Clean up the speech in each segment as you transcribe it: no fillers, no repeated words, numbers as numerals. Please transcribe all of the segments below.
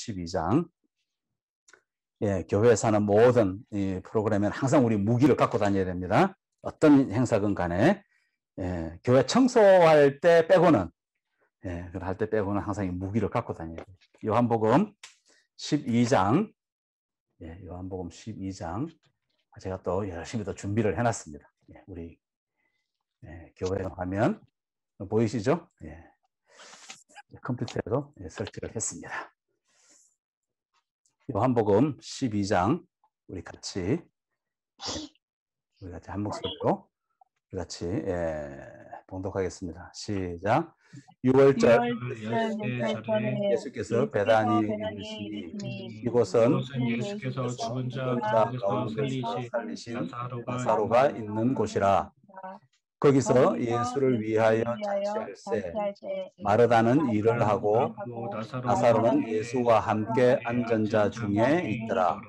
12장. 예, 교회에서 하는 모든 이 프로그램에는 항상 우리 무기를 갖고 다녀야 됩니다. 어떤 행사건 간에. 예, 교회 청소할 때 빼고는, 예, 할 때 빼고는 항상 이 무기를 갖고 다녀야 돼요. 요한복음 12장. 예, 요한복음 12장. 제가 또 열심히 또 준비를 해놨습니다. 예, 우리 교회 화면 보이시죠? 예, 컴퓨터에도 설치를 했습니다. 요한복음 12장 우리 같이 한 목소리로 우리 같이 봉독하겠습니다. 시작. 6월절 예수께서 베다니 이르시니 이곳은 예수께서 죽은 자 가운데서 살리신 나사로가 있는 곳이라. 거기서 예수를 위하여 잔치할세 마르다는 일을 하고 나사로는 예수와 함께 앉은 자 중에 있더라.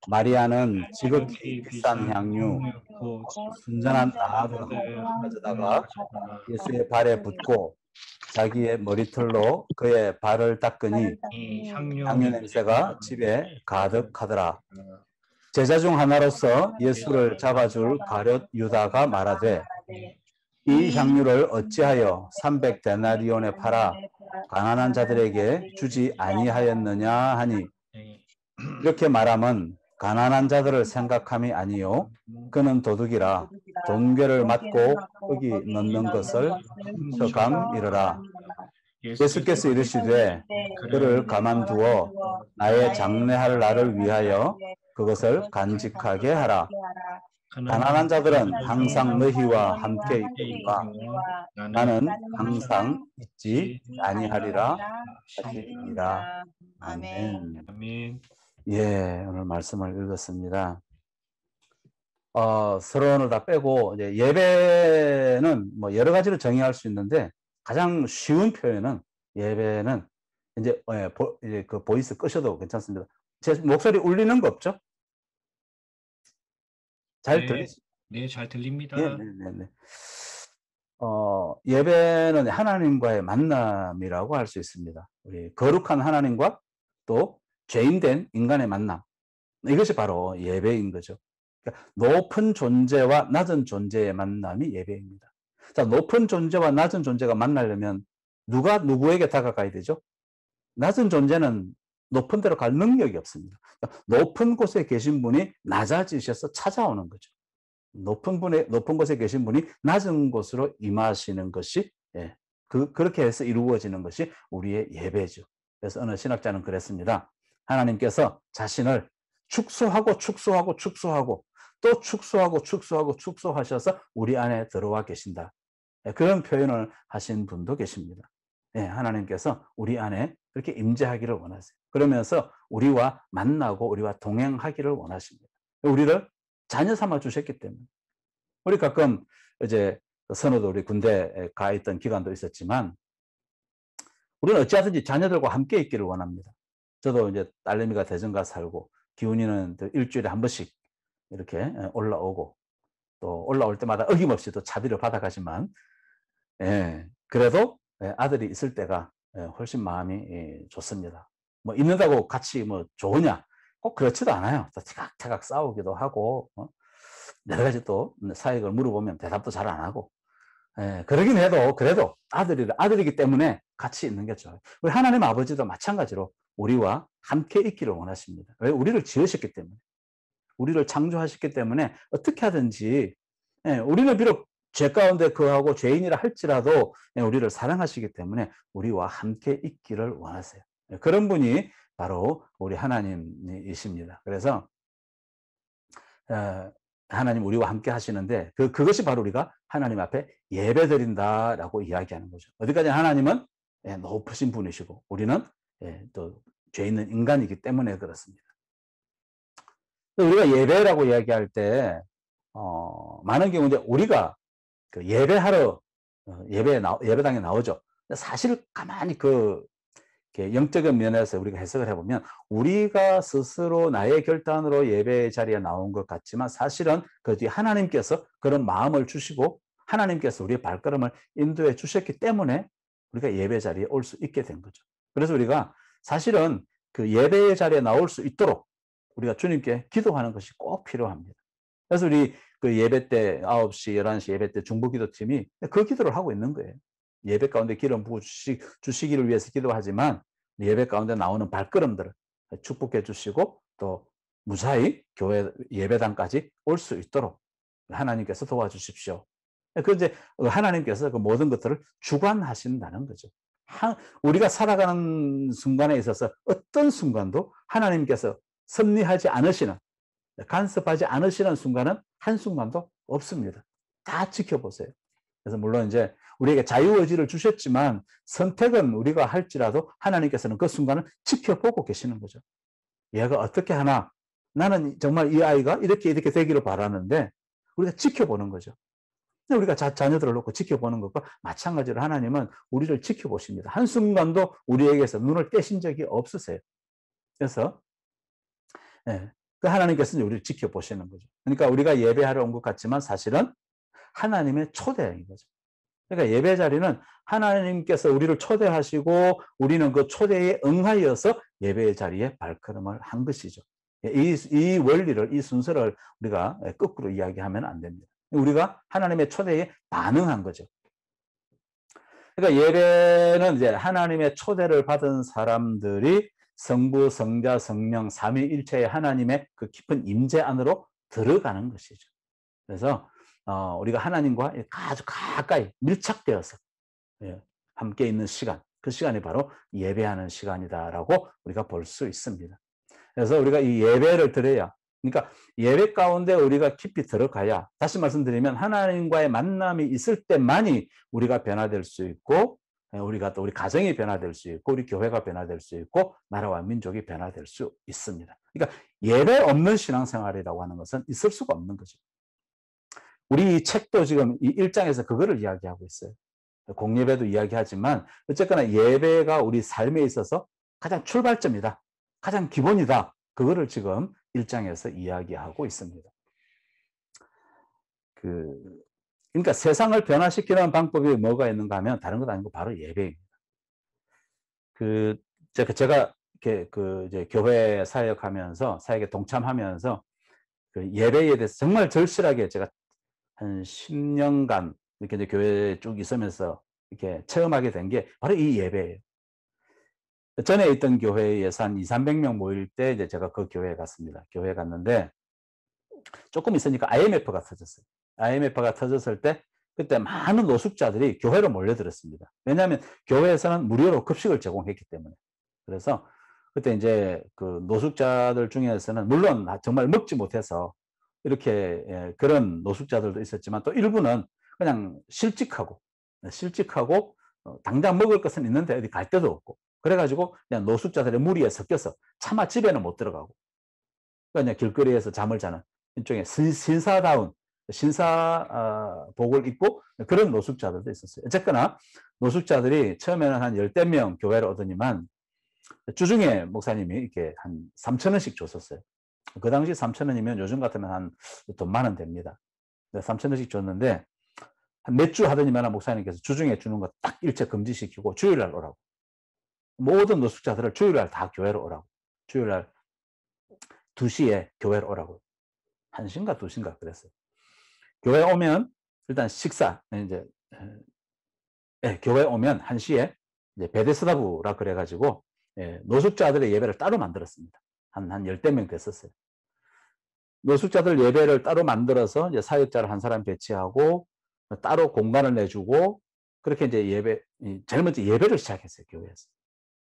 마리아는 지극히 비싼 향유 순전한 나무를 가져다가 예수의 발에 붓고 자기의 머리털로 그의 발을 닦으니 향유 냄새가 집에 가득하더라. 제자 중 하나로서 예수를 잡아줄 가룟 유다가 말하되 이 향유를 어찌하여 300데나리온에 팔아 가난한 자들에게 주지 아니하였느냐 하니, 이렇게 말함은 가난한 자들을 생각함이 아니요 그는 도둑이라 돈괴를 맞고 흙이 넣는 것을 훔쳐감이러라. 예수께서 이르시되 그를 가만두어 나의 장례할 날을 위하여 그것을 간직하게 하라. 가난한 자들은 항상 너희와 함께 있거니와 나는 항상 있지 아니하리라 하시니라. 아멘. 예, 오늘 말씀을 읽었습니다. 서론을 다 빼고 이제 예배는 뭐 여러 가지로 정의할 수 있는데 가장 쉬운 표현은 예배는 이제 그 보이스 끄셔도 괜찮습니다. 제 목소리 울리는 거 없죠? 잘 들리시죠? 네, 잘 들립니다. 네. 예배는 하나님과의 만남이라고 할 수 있습니다. 우리 거룩한 하나님과 또 죄인된 인간의 만남. 이것이 바로 예배인 거죠. 그러니까 높은 존재와 낮은 존재의 만남이 예배입니다. 자, 높은 존재와 낮은 존재가 만나려면 누가 누구에게 다가가야 되죠? 낮은 존재는 높은 데로 갈 능력이 없습니다. 그러니까 높은 곳에 계신 분이 낮아지셔서 찾아오는 거죠. 높은 곳에 계신 분이 낮은 곳으로 임하시는 것이, 그렇게 해서 이루어지는 것이 우리의 예배죠. 그래서 어느 신학자는 그랬습니다. 하나님께서 자신을 축소하고 또 축소하셔서 우리 안에 들어와 계신다. 그런 표현을 하신 분도 계십니다. 하나님께서 우리 안에 그렇게 임재하기를 원하세요. 그러면서 우리와 만나고 우리와 동행하기를 원하십니다. 우리를 자녀 삼아 주셨기 때문에. 우리 가끔 이제 선호도 우리 군대에 가 있던 기간도 있었지만 우리는 어찌하든지 자녀들과 함께 있기를 원합니다. 저도 이제 딸내미가 대전가 살고 기훈이는 일주일에 한 번씩 이렇게 올라오고 또 올라올 때마다 어김없이 또 차비를 받아가지만, 그래도 아들이 있을 때가 훨씬 마음이 좋습니다. 뭐 있는다고 같이 뭐 좋으냐? 꼭 그렇지도 않아요. 또 티각태각 싸우기도 하고 여러 가지 또 사역을 물어보면 대답도 잘 안 하고, 그러긴 해도 그래도 아들이기 때문에 같이 있는 게 좋아요. 우리 하나님 아버지도 마찬가지로 우리와 함께 있기를 원하십니다. 왜? 우리를 지으셨기 때문에, 우리를 창조하셨기 때문에 어떻게 하든지, 우리는 비록 죄 가운데 거하고 죄인이라 할지라도 우리를 사랑하시기 때문에 우리와 함께 있기를 원하세요. 그런 분이 바로 우리 하나님이십니다. 그래서 하나님 우리와 함께 하시는데 그것이 바로 우리가 하나님 앞에 예배드린다라고 이야기하는 거죠. 어디까지 하나님은 높으신 분이시고 우리는 또 죄 있는 인간이기 때문에 그렇습니다. 우리가 예배라고 이야기할 때 많은 경우 이제 우리가 그 예배하러 예배당에 나오죠. 사실 가만히 영적인 면에서 우리가 해석을 해보면 우리가 스스로 나의 결단으로 예배 자리에 나온 것 같지만 사실은 그 뒤에 하나님께서 그런 마음을 주시고 하나님께서 우리의 발걸음을 인도해 주셨기 때문에 우리가 예배 자리에 올 수 있게 된 거죠. 그래서 우리가 사실은 그 예배의 자리에 나올 수 있도록 우리가 주님께 기도하는 것이 꼭 필요합니다. 그래서 우리 그 예배 때 9시, 11시 예배 때 중보기도팀이 그 기도를 하고 있는 거예요. 예배 가운데 기름 부어 주시기를 위해서 기도하지만 예배 가운데 나오는 발걸음들을 축복해 주시고 또 무사히 교회 예배당까지 올 수 있도록 하나님께서 도와주십시오. 그 이제 하나님께서 그 모든 것들을 주관하신다는 거죠. 우리가 살아가는 순간에 있어서 어떤 순간도 하나님께서 섭리하지 않으시는, 간섭하지 않으시는 순간은 한순간도 없습니다. 다 지켜보세요. 그래서 물론 이제 우리에게 자유의지를 주셨지만 선택은 우리가 할지라도 하나님께서는 그 순간을 지켜보고 계시는 거죠. 얘가 어떻게 하나? 나는 정말 이 아이가 이렇게 되기를 바라는데 우리가 지켜보는 거죠. 우리가 자녀들을 놓고 지켜보는 것과 마찬가지로 하나님은 우리를 지켜보십니다. 한순간도 우리에게서 눈을 떼신 적이 없으세요. 그래서 그 하나님께서는 우리를 지켜보시는 거죠. 그러니까 우리가 예배하러 온 것 같지만 사실은 하나님의 초대인 거죠. 그러니까 예배 자리는 하나님께서 우리를 초대하시고 우리는 그 초대에 응하여서 예배의 자리에 발걸음을 한 것이죠. 이 원리를, 이 순서를 우리가 거꾸로 이야기하면 안 됩니다. 우리가 하나님의 초대에 반응한 거죠. 그러니까 예배는 이제 하나님의 초대를 받은 사람들이 성부, 성자, 성령, 삼위일체의 하나님의 그 깊은 임재 안으로 들어가는 것이죠. 그래서 우리가 하나님과 아주 가까이 밀착되어서 함께 있는 시간, 그 시간이 바로 예배하는 시간이다라고 우리가 볼 수 있습니다. 그래서 우리가 이 예배를 드려야, 그러니까 예배 가운데 우리가 깊이 들어가야, 다시 말씀드리면 하나님과의 만남이 있을 때만이 우리가 변화될 수 있고, 우리가 또 우리 가정이 변화될 수 있고, 우리 교회가 변화될 수 있고, 나라와 민족이 변화될 수 있습니다. 그러니까 예배 없는 신앙생활이라고 하는 것은 있을 수가 없는 거죠. 우리 책도 지금 이 1장에서 그거를 이야기하고 있어요. 공예배도 이야기하지만 어쨌거나 예배가 우리 삶에 있어서 가장 출발점이다, 가장 기본이다, 그거를 지금 1장에서 이야기하고 있습니다. 그러니까 세상을 변화시키는 방법이 뭐가 있는가 하면 다른 것 아니고 바로 예배입니다. 제가 이렇게 이제 교회 사역하면서, 사역에 동참하면서 그 예배에 대해서 정말 절실하게 제가 한 10년간 이렇게 이제 교회에 쭉 있으면서 이렇게 체험하게 된 게 바로 이 예배예요. 전에 있던 교회에서 한 200~300명 모일 때 이제 제가 그 교회에 갔습니다. 교회에 갔는데 조금 있으니까 IMF가 터졌어요. IMF가 터졌을 때 그때 많은 노숙자들이 교회로 몰려들었습니다. 왜냐하면 교회에서는 무료로 급식을 제공했기 때문에. 그래서 그때 이제 그 노숙자들 중에서는 물론 정말 먹지 못해서 이렇게 그런 노숙자들도 있었지만 또 일부는 그냥 실직하고 당장 먹을 것은 있는데 어디 갈 데도 없고 그래가지고 그냥 노숙자들의 무리에 섞여서 차마 집에는 못 들어가고 그냥 길거리에서 잠을 자는 일종의 신사다운 신사복을 입고 그런 노숙자들도 있었어요. 어쨌거나 노숙자들이 처음에는 한 10명 교회를 오더니만 주중에 목사님이 이렇게 한 3,000원씩 줬었어요. 그 당시 3,000원이면 요즘 같으면 한 돈 10,000원 됩니다. 3,000원씩 줬는데 한 몇 주 하더니만 목사님께서 주중에 주는 거 딱 일체 금지시키고 주일날 오라고. 모든 노숙자들을 주일날 다 교회로 오라고. 주일날 2시에 교회로 오라고. 1시인가 2시인가 그랬어요. 교회 오면 일단 식사, 이제 교회 오면 1시에 이제 베데스다부라 그래가지고 노숙자들의 예배를 따로 만들었습니다. 한 10명 됐었어요. 노숙자들 예배를 따로 만들어서 이제 사역자를 한 사람 배치하고 따로 공간을 내주고 그렇게 이제 제일 먼저 예배를 시작했어요. 교회에서.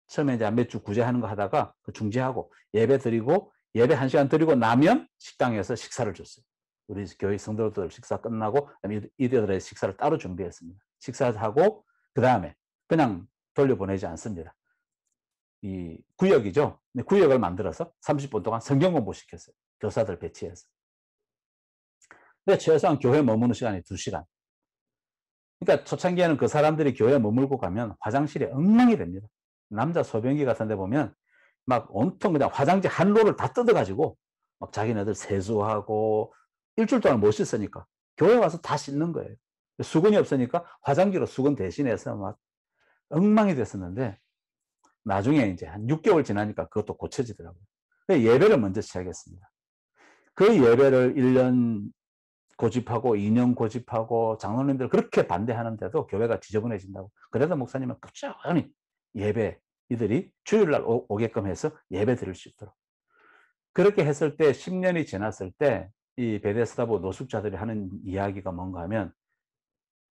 처음에 이제 몇 주 구제하는 거 하다가 그 중지하고 예배 드리고 예배 1시간 드리고 나면 식당에서 식사를 줬어요. 우리 교회 성도들 식사 끝나고 이들의 식사를 따로 준비했습니다. 식사하고 그 다음에 그냥 돌려보내지 않습니다. 이 구역이죠. 구역을 만들어서 30분 동안 성경 공부 시켰어요. 교사들 배치해서. 근데 최소한 교회 머무는 시간이 2시간. 그러니까 초창기에는 그 사람들이 교회에 머물고 가면 화장실이 엉망이 됩니다. 남자 소변기 같은 데 보면 막 온통 그냥 화장지 한 롤을 다 뜯어가지고 막 자기네들 세수하고 일주일 동안 못 씻으니까 교회 와서 다 씻는 거예요. 수건이 없으니까 화장지로 수건 대신해서 막 엉망이 됐었는데 나중에 이제 한 6개월 지나니까 그것도 고쳐지더라고요. 예배를 먼저 시작했습니다. 그 예배를 1년 고집하고 2년 고집하고 장로님들 그렇게 반대하는데도 교회가 지저분해진다고. 그래도 목사님은 꾸준히 예배, 이들이 주일날 오게끔 해서 예배 드릴 수 있도록. 그렇게 했을 때 10년이 지났을 때 이 베데스다보 노숙자들이 하는 이야기가 뭔가 하면,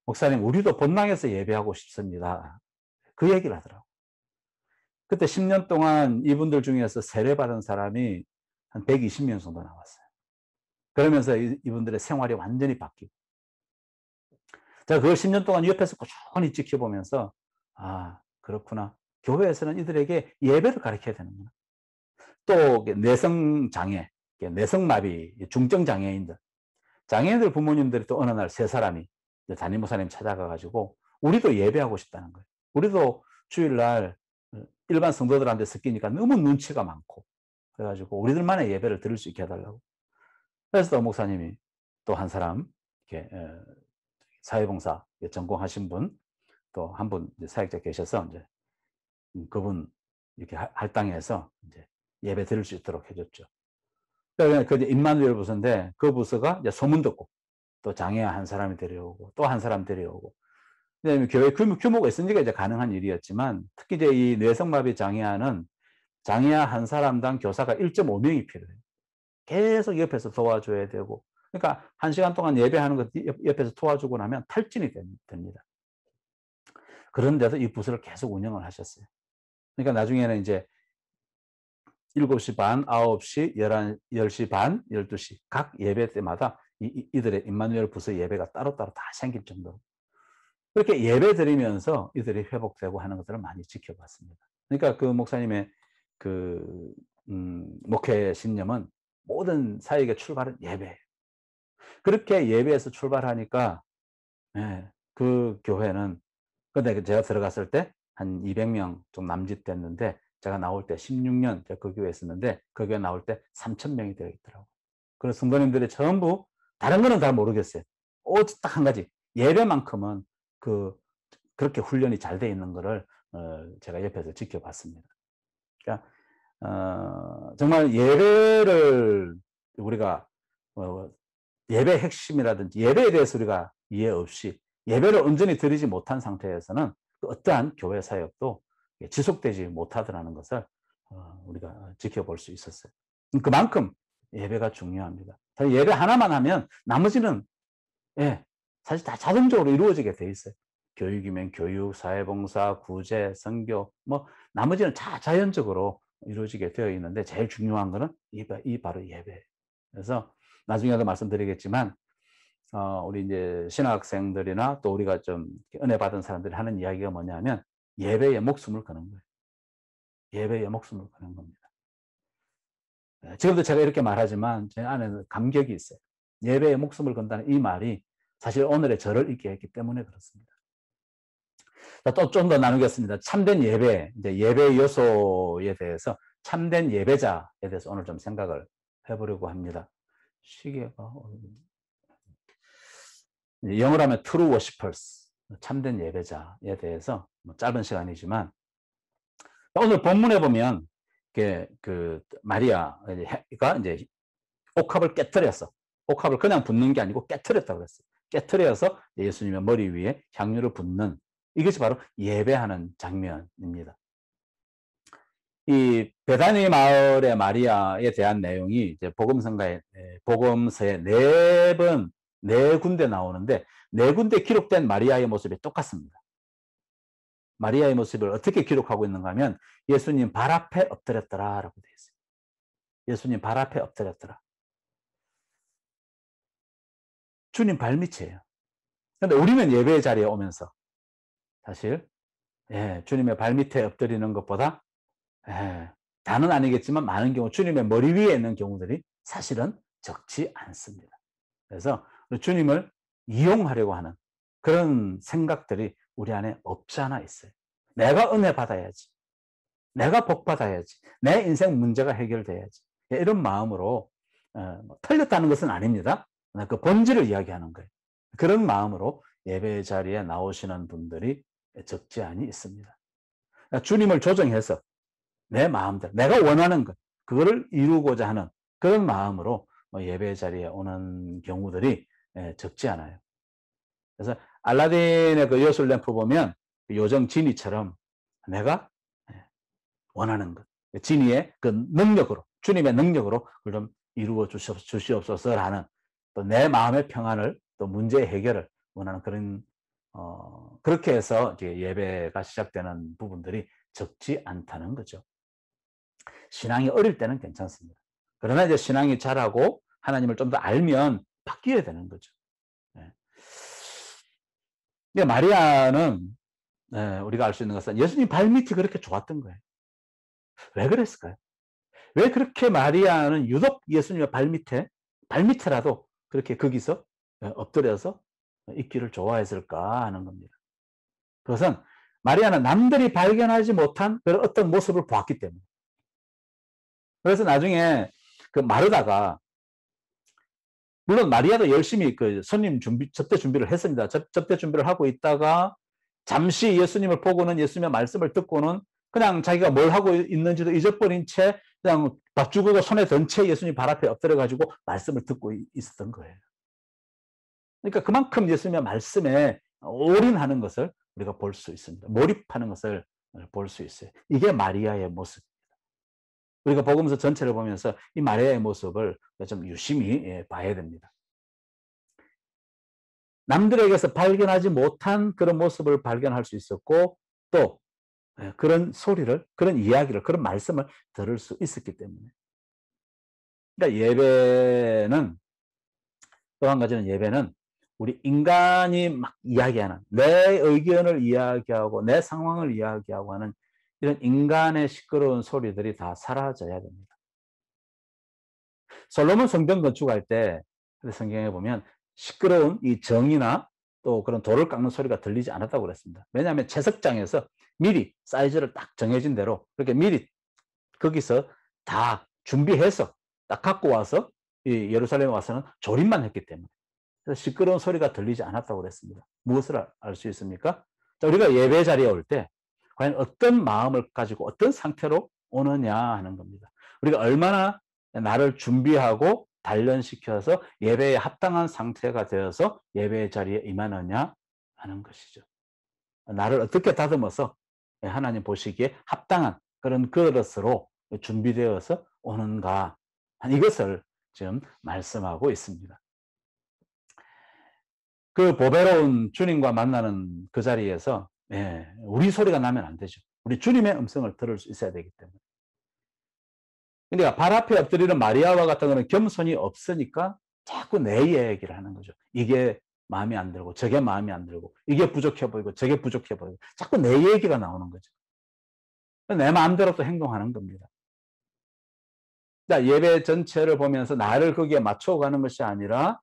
목사님 우리도 본당에서 예배하고 싶습니다. 그 얘기를 하더라고요. 그때 10년 동안 이분들 중에서 세례받은 사람이 한 120명 정도 나왔어요. 그러면서 이분들의 생활이 완전히 바뀌고, 제가 그걸 10년 동안 옆에서 꾸준히 지켜보면서, 아, 그렇구나. 교회에서는 이들에게 예배를 가르쳐야 되는구나. 또 내성장애, 내성마비, 중증장애인들, 장애인들 부모님들이 또 어느 날 세 사람이 담임 목사님 찾아가가지고 우리도 예배하고 싶다는 거예요. 우리도 주일날 일반 성도들한테 섞이니까 너무 눈치가 많고, 그래가지고 우리들만의 예배를 드릴 수 있게 해달라고. 그래서 또 목사님이 또 한 사람, 이렇게 사회봉사 전공하신 분, 또 한 분 사역자 계셔서 이제 그분 이렇게 할당해서 이제 예배 드릴 수 있도록 해줬죠. 그러니까 그 임마누엘 부서인데, 그 부서가 이제 소문 듣고 또 장애아 한 사람이 데려오고 또 한 사람 데려오고, 왜냐하면 교회 규모가 있으니까 이제 가능한 일이었지만, 특히 이제 이 뇌성마비 장애아는 장애아 한 사람당 교사가 1.5명이 필요해요. 계속 옆에서 도와줘야 되고, 그러니까 1시간 동안 예배하는 것 옆에서 도와주고 나면 탈진이 됩니다. 그런데도 이 부서를 계속 운영을 하셨어요. 그러니까 나중에는 이제 7시 반, 9시, 11, 10시 반, 12시 각 예배 때마다 이들의 임마누엘 부서 예배가 따로따로 다 생길 정도로 그렇게 예배 드리면서 이들이 회복되고 하는 것들을 많이 지켜봤습니다. 그러니까 그 목사님의 그 목회 신념은 모든 사역의 출발은 예배예요. 그렇게 예배에서 출발하니까 그 교회는, 근데 제가 들어갔을 때 한 200명 좀 남짓됐는데, 제가 나올 때 16년 제가 그 교회에 있었는데, 그 교회 나올 때 3,000명이 되어 있더라고요. 그래서 성도님들이 전부, 다른 거는 잘 모르겠어요. 오직 딱 한 가지, 예배만큼은 그렇게 훈련이 잘 돼 있는 거를 제가 옆에서 지켜봤습니다. 그러니까 정말 예배를 우리가 예배 핵심이라든지 예배에 대해서 우리가 이해 없이 예배를 온전히 드리지 못한 상태에서는 어떠한 교회 사역도 지속되지 못하더라는 것을 우리가 지켜볼 수 있었어요. 그만큼 예배가 중요합니다. 예배 하나만 하면 나머지는 사실 다 자동적으로 이루어지게 돼 있어요. 교육이면 교육, 사회봉사, 구제, 선교, 뭐 나머지는 자연적으로 이루어지게 되어 있는데, 제일 중요한 거는 이 바로 예배. 그래서 나중에도 말씀드리겠지만, 우리 이제 신학생들이나 또 우리가 좀 은혜 받은 사람들이 하는 이야기가 뭐냐면, 예배에 목숨을 거는 거예요. 예배에 목숨을 거는 겁니다. 지금도 제가 이렇게 말하지만 제 안에는 감격이 있어요. 예배에 목숨을 건다는 이 말이 사실 오늘의 저를 있게 했기 때문에 그렇습니다. 또 좀 더 나누겠습니다. 참된 예배, 이제 예배 요소에 대해서, 참된 예배자에 대해서 오늘 좀 생각을 해보려고 합니다. 시계가 영어로 하면 true worshippers, 참된 예배자에 대해서 짧은 시간이지만, 오늘 본문에 보면 그 마리아가 이제 옥합을 깨뜨렸어. 옥합을 그냥 붓는 게 아니고 깨뜨렸다고 그랬어요. 깨뜨려서 예수님의 머리 위에 향유를 붓는, 이것이 바로 예배하는 장면입니다. 이 베다니 마을의 마리아에 대한 내용이 이제 복음서에 네 군데 나오는데, 네 군데 기록된 마리아의 모습이 똑같습니다. 마리아의 모습을 어떻게 기록하고 있는가 하면, 예수님 발 앞에 엎드렸더라라고 되어 있어요. 예수님 발 앞에 엎드렸더라. 주님 발밑이에요. 그런데 우리는 예배 자리에 오면서 사실 주님의 발밑에 엎드리는 것보다 다는 아니겠지만 많은 경우 주님의 머리 위에 있는 경우들이 사실은 적지 않습니다. 그래서 주님을 이용하려고 하는 그런 생각들이 우리 안에 없지 않아 있어요. 내가 은혜 받아야지, 내가 복 받아야지, 내 인생 문제가 해결돼야지, 이런 마음으로 틀렸다는 것은 아닙니다. 그 본질을 이야기하는 거예요. 그런 마음으로 예배 자리에 나오시는 분들이 적지 않이 있습니다. 주님을 조정해서 내 마음대로 내가 원하는 것 그거를 이루고자 하는 그런 마음으로 예배 자리에 오는 경우들이 적지 않아요. 그래서 알라딘의 그 요술 램프 보면 그 요정 지니처럼 내가 원하는 것 지니의 그 능력으로 주님의 능력으로 그걸 좀 이루어 주시옵소서라는 또 내 마음의 평안을 또 문제 해결을 원하는 그런 그렇게 해서 이제 예배가 시작되는 부분들이 적지 않다는 거죠. 신앙이 어릴 때는 괜찮습니다. 그러나 이제 신앙이 자라고 하나님을 좀 더 알면 바뀌어야 되는 거죠. 네. 마리아는 우리가 알 수 있는 것은 예수님 발밑이 그렇게 좋았던 거예요. 왜 그랬을까요? 왜 그렇게 마리아는 유독 예수님의 발밑에라도 그렇게 거기서 엎드려서 있기를 좋아했을까 하는 겁니다. 그것은 마리아는 남들이 발견하지 못한 그런 어떤 모습을 보았기 때문에. 그래서 나중에 그 마르다가 물론 마리아도 열심히 그 손님 접대 준비를 했습니다. 접대 준비를 하고 있다가 잠시 예수님을 보고는 예수님의 말씀을 듣고는 그냥 자기가 뭘 하고 있는지도 잊어버린 채 그냥 밥주걱을 손에 든 채 예수님 발 앞에 엎드려 가지고 말씀을 듣고 있었던 거예요. 그러니까 그만큼 예수님의 말씀에 올인하는 것을 우리가 볼 수 있습니다. 몰입하는 것을 볼 수 있어요. 이게 마리아의 모습입니다. 우리가 복음서 전체를 보면서 이 마리아의 모습을 좀 유심히 봐야 됩니다. 남들에게서 발견하지 못한 그런 모습을 발견할 수 있었고 또 그런 소리를, 그런 이야기를, 그런 말씀을 들을 수 있었기 때문에. 그러니까 예배는 또 한 가지는 예배는 우리 인간이 막 이야기하는 내 의견을 이야기하고 내 상황을 이야기하고 하는 이런 인간의 시끄러운 소리들이 다 사라져야 됩니다. 솔로몬 성전 건축할 때 성경에 보면 시끄러운 이 정이나 또 그런 돌을 깎는 소리가 들리지 않았다고 그랬습니다. 왜냐하면 채석장에서 미리 사이즈를 딱 정해진 대로 그렇게 미리 거기서 다 준비해서 딱 갖고 와서 이 예루살렘에 와서는 조립만 했기 때문에 그래서 시끄러운 소리가 들리지 않았다고 그랬습니다. 무엇을 알 수 있습니까? 자, 우리가 예배 자리에 올 때 과연 어떤 마음을 가지고 어떤 상태로 오느냐 하는 겁니다. 우리가 얼마나 나를 준비하고 단련시켜서 예배에 합당한 상태가 되어서 예배 자리에 임하느냐 하는 것이죠. 나를 어떻게 다듬어서 하나님 보시기에 합당한 그런 그릇으로 준비되어서 오는가 이것을 지금 말씀하고 있습니다. 그 보배로운 주님과 만나는 그 자리에서 우리 소리가 나면 안 되죠. 우리 주님의 음성을 들을 수 있어야 되기 때문에. 그러니까 발 앞에 엎드리는 마리아와 같은 거는 겸손이 없으니까 자꾸 내 얘기를 하는 거죠. 이게 마음에 안 들고 저게 마음에 안 들고 이게 부족해 보이고 저게 부족해 보이고 자꾸 내 얘기가 나오는 거죠. 내 마음대로 또 행동하는 겁니다. 예배 전체를 보면서 나를 거기에 맞춰가는 것이 아니라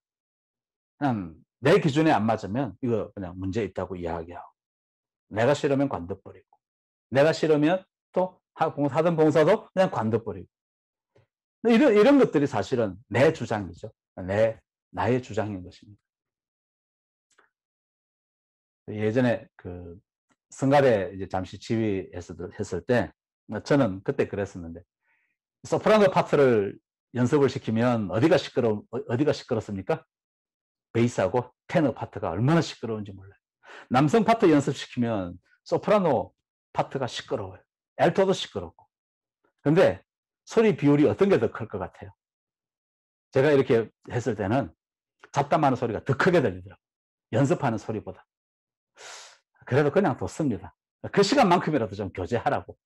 그냥 내 기준에 안 맞으면 이거 그냥 문제 있다고 이야기하고 내가 싫으면 관둬버리고 내가 싫으면 또 하던 봉사도 그냥 관둬버리고 이런 것들이 사실은 내 주장이죠. 나의 주장인 것입니다. 예전에 그 성가대 이제 잠시 지휘했을 때 저는 그때 그랬었는데 소프라노 파트를 연습을 시키면 어디가 시끄럽습니까? 베이스하고 테너 파트가 얼마나 시끄러운지 몰라요. 남성 파트 연습시키면 소프라노 파트가 시끄러워요. 알토도 시끄럽고. 근데 소리 비율이 어떤 게 더 클 것 같아요? 제가 이렇게 했을 때는 잡담하는 소리가 더 크게 들리더라고요. 연습하는 소리보다. 그래도 그냥 뒀습니다. 그 시간만큼이라도 좀 교제하라고.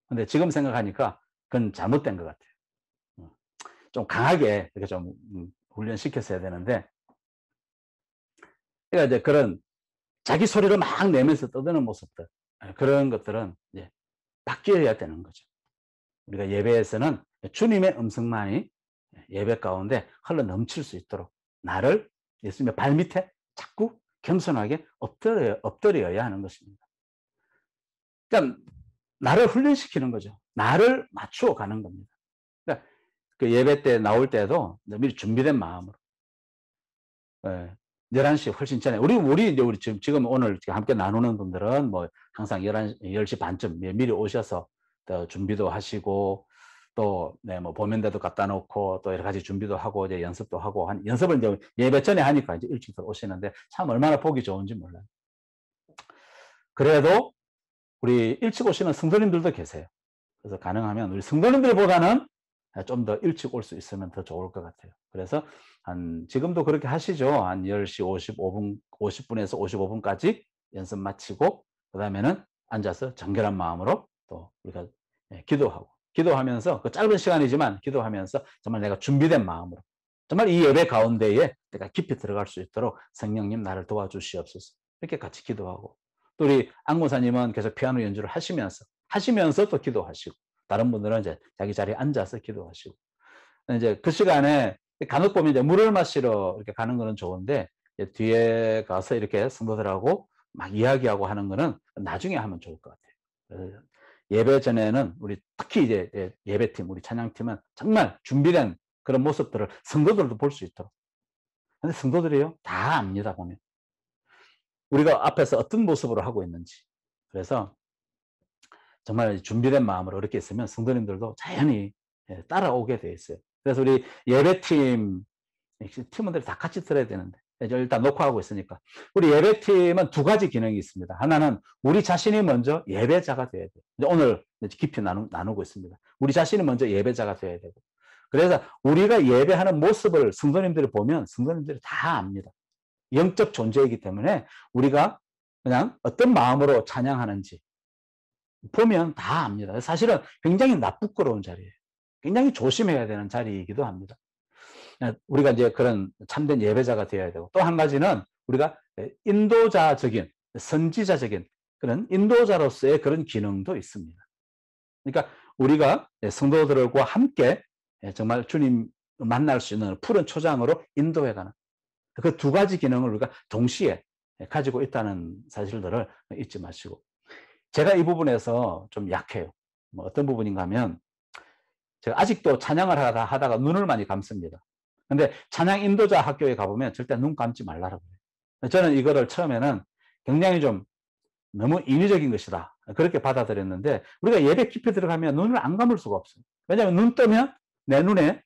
근데 지금 생각하니까 그건 잘못된 것 같아요. 좀 강하게 이렇게 좀 훈련시켰어야 되는데 그러니까 이제 그런 자기 소리를 막 내면서 떠드는 모습들 그런 것들은 이제 바뀌어야 되는 거죠. 우리가 예배에서는 주님의 음성만이 예배 가운데 흘러 넘칠 수 있도록 나를 예수님의 발밑에 자꾸 겸손하게 엎드려야 하는 것입니다. 그러니까 나를 훈련시키는 거죠. 나를 맞추어 가는 겁니다. 그러니까 그 예배 때 나올 때도 미리 준비된 마음으로 11시 훨씬 전에 우리 지금 오늘 함께 나누는 분들은 뭐 항상 10시 반쯤 미리 오셔서 또 준비도 하시고 또 네, 뭐 보면대도 갖다 놓고 또 여러 가지 준비도 하고 이제 연습도 하고 연습을 이제 예배 전에 하니까 이제 일찍 오시는데 참 얼마나 보기 좋은지 몰라요. 그래도 우리 일찍 오시는 성도님들도 계세요. 그래서 가능하면 우리 성도님들보다는 좀 더 일찍 올 수 있으면 더 좋을 것 같아요. 그래서 지금도 그렇게 하시죠. 한 10시 55분, 50분에서 55분까지 연습 마치고, 그 다음에는 앉아서 정결한 마음으로 또 우리가 기도하고, 기도하면서 그 짧은 시간이지만 기도하면서 정말 내가 준비된 마음으로, 정말 이 예배 가운데에 내가 깊이 들어갈 수 있도록 성령님 나를 도와주시옵소서. 이렇게 같이 기도하고, 또 우리 안무사님은 계속 피아노 연주를 하시면서 또 기도하시고, 다른 분들은 이제 자기 자리에 앉아서 기도하시고, 이제 그 시간에 간혹 보면 이제 물을 마시러 이렇게 가는 거는 좋은데, 뒤에 가서 이렇게 성도들하고 막 이야기하고 하는 거는 나중에 하면 좋을 것 같아요. 예배 전에는 우리 특히 이제 예배팀, 우리 찬양팀은 정말 준비된 그런 모습들을 성도들도 볼 수 있도록. 근데 성도들이요, 다 압니다, 보면. 우리가 앞에서 어떤 모습으로 하고 있는지. 그래서 정말 준비된 마음으로 이렇게 있으면 성도님들도 자연히 따라오게 돼 있어요. 그래서 우리 예배팀, 팀원들이 다 같이 들어야 되는데, 일단 녹화하고 있으니까. 우리 예배팀은 두 가지 기능이 있습니다. 하나는 우리 자신이 먼저 예배자가 돼야 돼요. 오늘 깊이 나누고 있습니다. 우리 자신이 먼저 예배자가 돼야 되고. 그래서 우리가 예배하는 모습을 성도님들이 보면 성도님들이 다 압니다. 영적 존재이기 때문에 우리가 그냥 어떤 마음으로 찬양하는지 보면 다 압니다. 사실은 굉장히 나쁘끄러운 자리예요. 굉장히 조심해야 되는 자리이기도 합니다. 우리가 이제 그런 참된 예배자가 되어야 되고, 또 한 가지는 우리가 인도자적인, 선지자적인 그런 인도자로서의 그런 기능도 있습니다. 그러니까 우리가 성도들과 함께 정말 주님 만날 수 있는 푸른 초장으로 인도해가는 그 두 가지 기능을 우리가 동시에 가지고 있다는 사실들을 잊지 마시고, 제가 이 부분에서 좀 약해요. 뭐 어떤 부분인가 하면, 제가 아직도 찬양을 하다가 눈을 많이 감습니다. 근데 찬양 인도자 학교에 가보면 절대 눈 감지 말라고 그래요. 저는 이거를 처음에는 굉장히 좀 너무 인위적인 것이다, 그렇게 받아들였는데, 우리가 예배 깊이 들어가면 눈을 안 감을 수가 없어요. 왜냐하면 눈 뜨면 내 눈에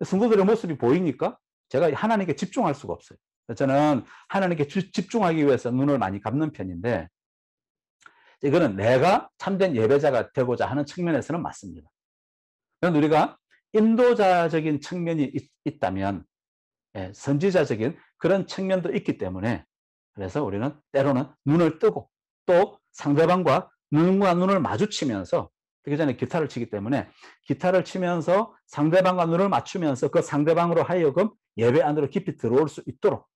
성도들의 모습이 보이니까 제가 하나님께 집중할 수가 없어요. 저는 하나님께 집중하기 위해서 눈을 많이 감는 편인데, 이거는 내가 참된 예배자가 되고자 하는 측면에서는 맞습니다. 그런데 우리가 인도자적인 측면이 있다면 선지자적인 그런 측면도 있기 때문에, 그래서 우리는 때로는 눈을 뜨고 또 상대방과 눈과 눈을 마주치면서, 그렇기 전에 기타를 치기 때문에 기타를 치면서 상대방과 눈을 맞추면서 그 상대방으로 하여금 예배 안으로 깊이 들어올 수 있도록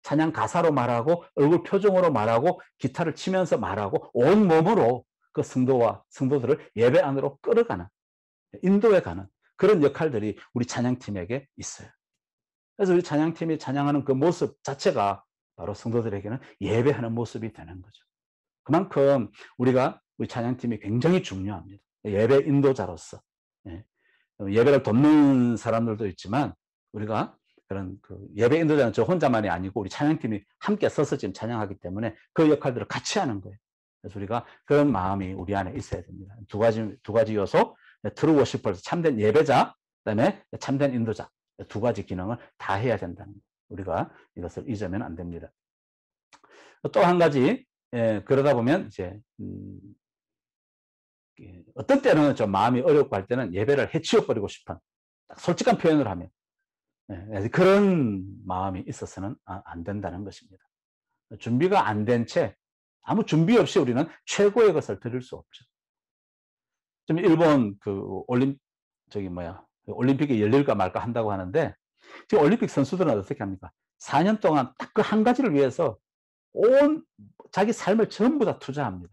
찬양 가사로 말하고 얼굴 표정으로 말하고 기타를 치면서 말하고 온 몸으로 그 성도들을 예배 안으로 끌어가는, 인도해 가는 그런 역할들이 우리 찬양팀에게 있어요. 그래서 우리 찬양팀이 찬양하는 그 모습 자체가 바로 성도들에게는 예배하는 모습이 되는 거죠. 그만큼 우리 찬양팀이 굉장히 중요합니다. 예배 인도자로서. 예배를 돕는 사람들도 있지만, 우리가 그런 예배 인도자는 저 혼자만이 아니고 우리 찬양팀이 함께 서서 지금 찬양하기 때문에 그 역할들을 같이 하는 거예요. 그래서 우리가 그런 마음이 우리 안에 있어야 됩니다. 두 가지 요소, 트루 워시퍼에서 참된 예배자, 그다음에 참된 인도자, 두 가지 기능을 다 해야 된다는 거예요. 우리가 이것을 잊으면 안 됩니다. 또 한 가지, 그러다 보면 이제 어떤 때는 좀 마음이 어렵고 할 때는 예배를 해치워버리고 싶은, 솔직한 표현을 하면 그런 마음이 있어서는 안 된다는 것입니다. 준비가 안 된 채 아무 준비 없이 우리는 최고의 것을 드릴 수 없죠. 좀 일본 올림픽이 열릴까 말까 한다고 하는데, 지금 올림픽 선수들은 어떻게 합니까? 4년 동안 딱 그 한 가지를 위해서 온 자기 삶을 전부 다 투자합니다.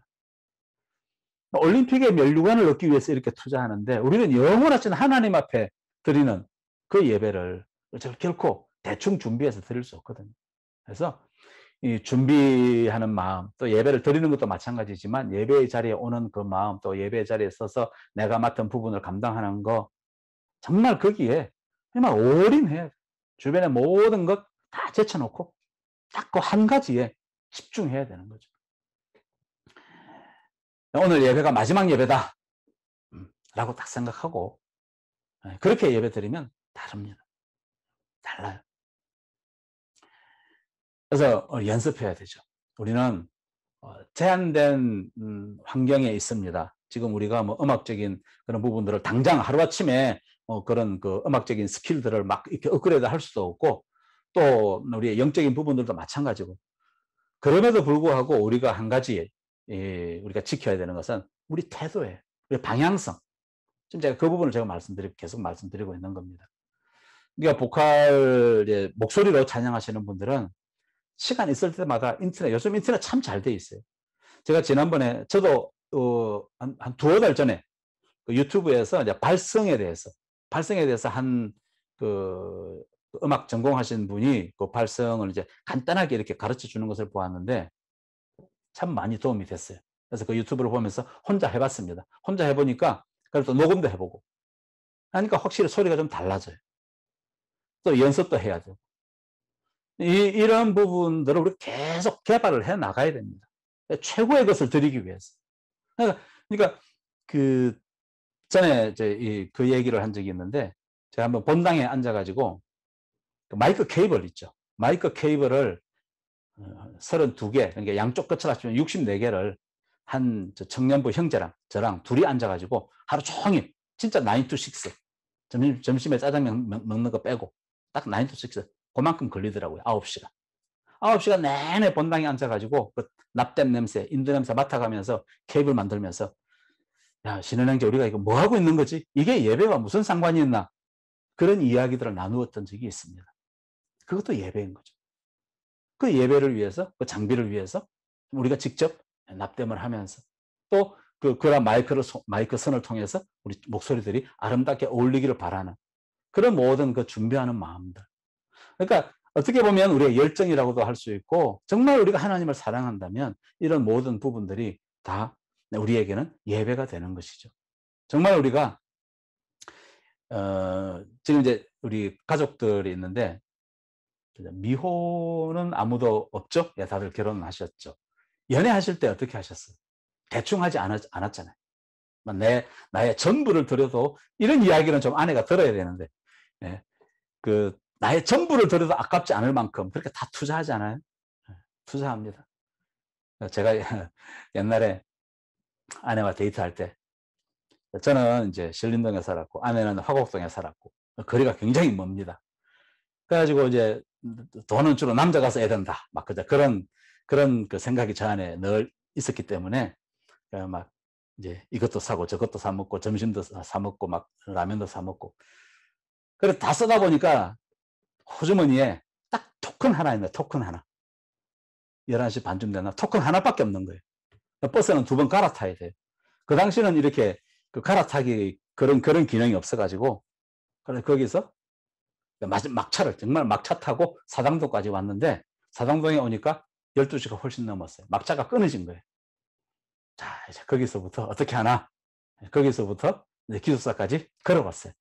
올림픽의 면류관을 얻기 위해서 이렇게 투자하는데, 우리는 영원하신 하나님 앞에 드리는 그 예배를 결코 대충 준비해서 드릴 수 없거든요. 그래서 이 준비하는 마음, 또 예배를 드리는 것도 마찬가지지만 예배의 자리에 오는 그 마음, 또 예배의 자리에 서서 내가 맡은 부분을 감당하는 거, 정말 거기에 정말 올인해야 돼. 주변의 모든 것 다 제쳐놓고 딱 그 한 가지에 집중해야 되는 거죠. 오늘 예배가 마지막 예배다 라고 딱 생각하고 그렇게 예배 드리면 다릅니다. 달라요. 그래서 연습해야 되죠. 우리는 제한된 환경에 있습니다. 지금 우리가 뭐 음악적인 그런 부분들을 당장 하루아침에 그런 그 음악적인 스킬들을 막 이렇게 업그레이드 할 수도 없고, 또 우리의 영적인 부분들도 마찬가지고, 그럼에도 불구하고 우리가 한 가지 우리가 지켜야 되는 것은 우리 태도예요. 우리 방향성. 지금 제가 그 부분을 제가 계속 말씀드리고 있는 겁니다. 그러니까 보컬 목소리로 찬양하시는 분들은 시간 있을 때마다 요즘 인터넷 참 잘 돼 있어요. 제가 지난번에 저도 한 두어 달 전에 그 유튜브에서 이제 발성에 대해서 한 그 음악 전공하신 분이 그 발성을 이제 간단하게 이렇게 가르쳐 주는 것을 보았는데 참 많이 도움이 됐어요. 그래서 그 유튜브를 보면서 혼자 해봤습니다. 혼자 해보니까 그래도 녹음도 해보고 하니까 확실히 소리가 좀 달라져요. 또 연습도 해야 돼요. 이런 부분들을 우리 계속 개발을 해 나가야 됩니다. 최고의 것을 드리기 위해서. 그러니까 그 전에 그 얘기를 한 적이 있는데, 제가 한번 본당에 앉아가지고 그 마이크 케이블 있죠. 마이크 케이블을 32개, 그러니까 양쪽 끝을 합치면 64개를 한 청년부 형제랑 저랑 둘이 앉아가지고 하루 종일 진짜 9 to 6, 점심에 짜장면 먹는 거 빼고 딱 9 to 6, 그만큼 걸리더라고요. 9시간. 9시간 내내 본당에 앉아가지고 그 납땜 냄새, 인도 냄새 맡아가면서 케이블 만들면서, 야, 신은행제 우리가 이거 뭐 하고 있는 거지? 이게 예배와 무슨 상관이 있나? 그런 이야기들을 나누었던 적이 있습니다. 그것도 예배인 거죠. 그 예배를 위해서, 그 장비를 위해서 우리가 직접 납땜을 하면서, 또 그런 마이크 선을 통해서 우리 목소리들이 아름답게 어울리기를 바라는 그런 모든 그 준비하는 마음들. 그러니까 어떻게 보면 우리의 열정이라고도 할 수 있고, 정말 우리가 하나님을 사랑한다면 이런 모든 부분들이 다 우리에게는 예배가 되는 것이죠. 정말 우리가 지금 이제 우리 가족들이 있는데 미혼은 아무도 없죠? 예, 다들 결혼하셨죠. 연애하실 때 어떻게 하셨어요? 대충 하지 않았잖아요. 나의 전부를 들여도, 이런 이야기는 좀 아내가 들어야 되는데, 예, 나의 전부를 들여도 아깝지 않을 만큼 그렇게 다 투자하지 않아요? 투자합니다. 제가 옛날에 아내와 데이트할 때, 저는 이제 신림동에 살았고 아내는 화곡동에 살았고 거리가 굉장히 멉니다. 그래가지고 이제 돈은 주로 남자가 써야 된다, 막 그런 그 생각이 저 안에 늘 있었기 때문에 막 이제 이것도 사고 저것도 사 먹고 점심도 사 먹고 막 라면도 사 먹고, 그래 다 쓰다 보니까 호주머니에 딱 토큰 하나 있네. 토큰 하나. 11시 반쯤 되나 토큰 하나밖에 없는 거예요. 버스는 2번 갈아타야 돼요. 그 당시는 이렇게 그 갈아타기 그런 기능이 없어가지고, 그래 거기서 막차를 정말 막차 타고 사당동까지 왔는데, 사당동에 오니까 12시가 훨씬 넘었어요. 막차가 끊어진 거예요. 자, 이제 거기서부터 어떻게 하나? 거기서부터 이제 기숙사까지 걸어왔어요.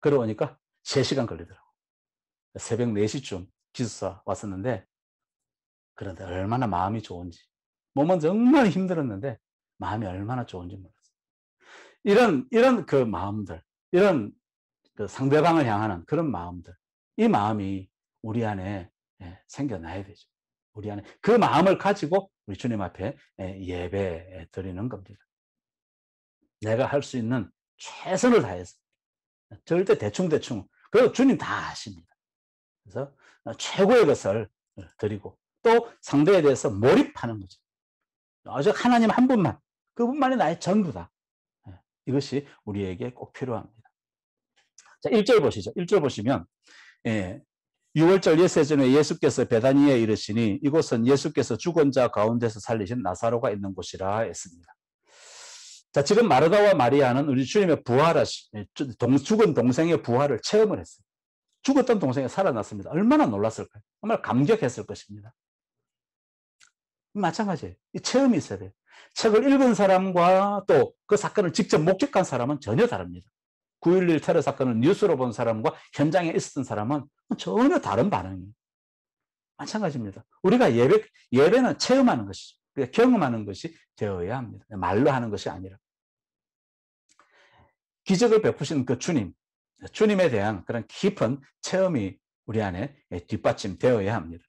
걸어오니까 3시간 걸리더라고요. 새벽 4시쯤 기숙사 왔었는데, 그런데 얼마나 마음이 좋은지. 몸은 정말 힘들었는데 마음이 얼마나 좋은지 몰랐어요. 이런 그 마음들, 이런 그 상대방을 향하는 그런 마음들, 이 마음이 우리 안에 생겨나야 되죠. 우리 안에 그 마음을 가지고 우리 주님 앞에 예배 드리는 겁니다. 내가 할 수 있는 최선을 다해서, 절대 대충, 그리고 주님 다 아십니다. 그래서 최고의 것을 드리고, 또 상대에 대해서 몰입하는 거죠. 오직 하나님 한 분만, 그분만이 나의 전부다. 이것이 우리에게 꼭 필요합니다. 자, 1절 보시죠. 1절 보시면 6월절 예세전에 예수께서 베다니에 이르시니 이곳은 예수께서 죽은 자 가운데서 살리신 나사로가 있는 곳이라 했습니다. 자, 지금 마르다와 마리아는 우리 주님의 죽은 동생의 부활을 체험을 했어요. 죽었던 동생이 살아났습니다. 얼마나 놀랐을까요? 정말 감격했을 것입니다. 마찬가지예요. 이 체험이 있어야 돼요. 책을 읽은 사람과 또 그 사건을 직접 목격한 사람은 전혀 다릅니다. 9.11 테러 사건을 뉴스로 본 사람과 현장에 있었던 사람은 전혀 다른 반응이에요. 마찬가지입니다. 우리가 예배는 체험하는 것이죠. 경험하는 것이 되어야 합니다. 말로 하는 것이 아니라. 기적을 베푸시는 그 주님에 대한 그런 깊은 체험이 우리 안에 뒷받침되어야 합니다.